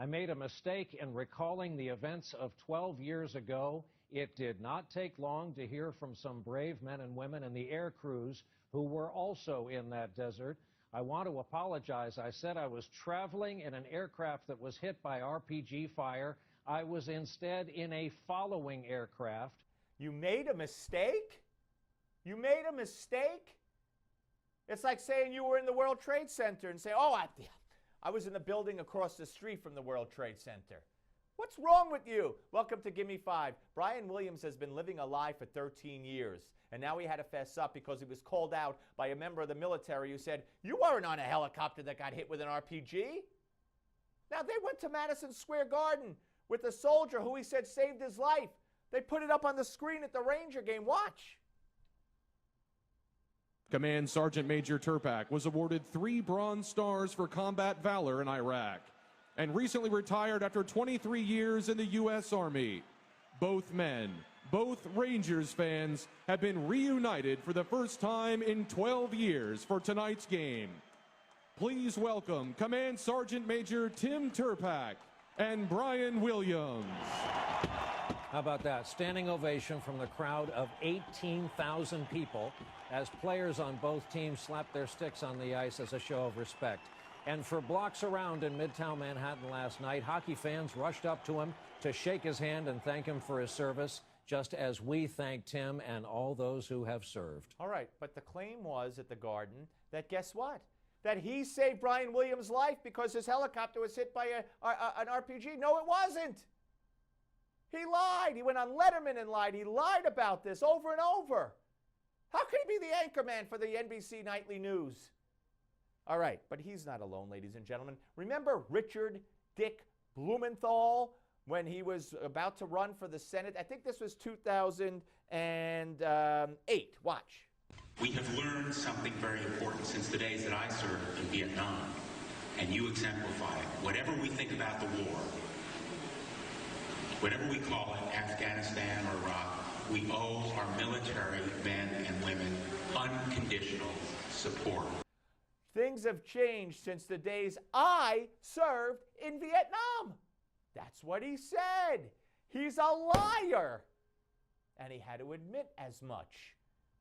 I made a mistake in recalling the events of 12 years ago. It did not take long to hear from some brave men and women in the air crews who were also in that desert. I want to apologize. I said I was traveling in an aircraft that was hit by RPG fire. I was instead in a following aircraft. You made a mistake? You made a mistake? It's like saying you were in the World Trade Center and say, oh, I was in the building across the street from the World Trade Center. What's wrong with you? Welcome to Gimme 5. Brian Williams has been living a lie for 13 years, and now he had to fess up because he was called out by a member of the military who said, you weren't on a helicopter that got hit with an RPG. Now, they went to Madison Square Garden with a soldier who he said saved his life. They put it up on the screen at the Ranger game. Watch. Command Sergeant Major Turpak was awarded 3 Bronze Stars for combat valor in Iraq and recently retired after 23 years in the U.S. Army. Both men, both Rangers fans, have been reunited for the first time in 12 years for tonight's game. Please welcome Command Sergeant Major Tim Turpak and Brian Williams. How about that? Standing ovation from the crowd of 18,000 people as players on both teams slapped their sticks on the ice as a show of respect. And for blocks around in Midtown Manhattan last night, hockey fans rushed up to him to shake his hand and thank him for his service, just as we thanked him and all those who have served. All right, but the claim was at the Garden that guess what? That he saved Brian Williams' life because his helicopter was hit by an RPG. No, it wasn't. He lied. He went on Letterman and lied. He lied about this over and over. How could he be the anchorman for the NBC Nightly News? All right, but he's not alone, ladies and gentlemen. Remember Richard Dick Blumenthal when he was about to run for the Senate? I think this was 2008. Watch. We have learned something very important since the days that I served in Vietnam, and you exemplify it. Whatever we think about the war, whatever we call it, Afghanistan or Iraq, we owe our military men and women unconditional support. Things have changed since the days I served in Vietnam. That's what he said. He's a liar. And he had to admit as much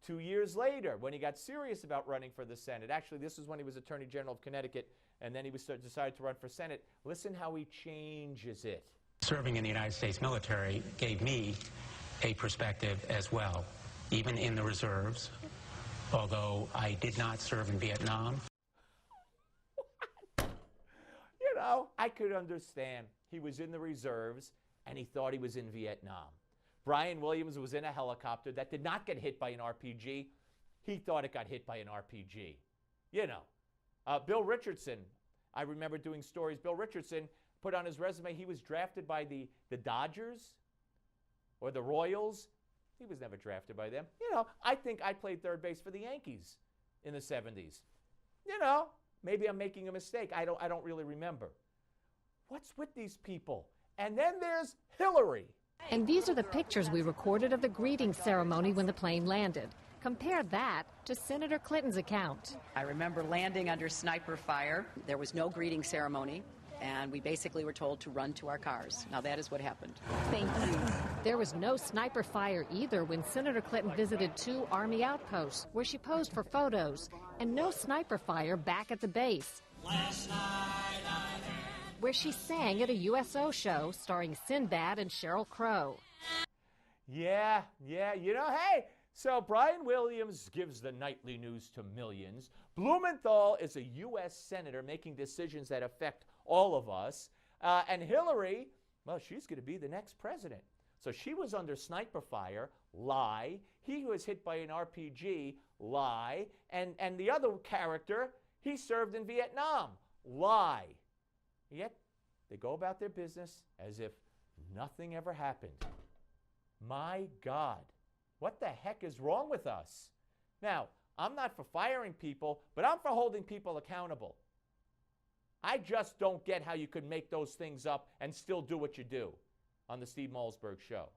2 years later when he got serious about running for the Senate. Actually, this is when he was Attorney General of Connecticut, and then he decided to run for Senate. Listen how he changes it. Serving in the United States military gave me a perspective as well, even in the reserves, although I did not serve in Vietnam. You know, I could understand. He was in the reserves, and he thought he was in Vietnam. Brian Williams was in a helicopter that did not get hit by an RPG. He thought it got hit by an RPG. You know, Bill Richardson, I remember doing stories. Bill Richardson put on his resume he was drafted by the Dodgers or the Royals. He was never drafted by them. You know, I think I played third base for the Yankees in the 70s. You know, maybe I'm making a mistake. I don't really remember. What's with these people? And then there's Hillary. And these are the pictures we recorded of the greeting ceremony when the plane landed. Compare that to Senator Clinton's account. I remember landing under sniper fire. There was no greeting ceremony, and we basically were told to run to our cars. Now that is what happened. Thank you. There was no sniper fire either when Senator Clinton visited 2 Army outposts where she posed for photos, and no sniper fire back at the base, where she sang at a USO show starring Sinbad and Sheryl Crow. Yeah, you know, hey, so Brian Williams gives the nightly news to millions. Blumenthal is a U.S. senator making decisions that affect all of us. And Hillary, well, she's going to be the next president. So she was under sniper fire, lie. He was hit by an RPG, lie. And the other character, he served in Vietnam, lie. Yet they go about their business as if nothing ever happened. My God, what the heck is wrong with us? Now, I'm not for firing people, but I'm for holding people accountable. I just don't get how you could make those things up and still do what you do on the Steve Malzberg Show.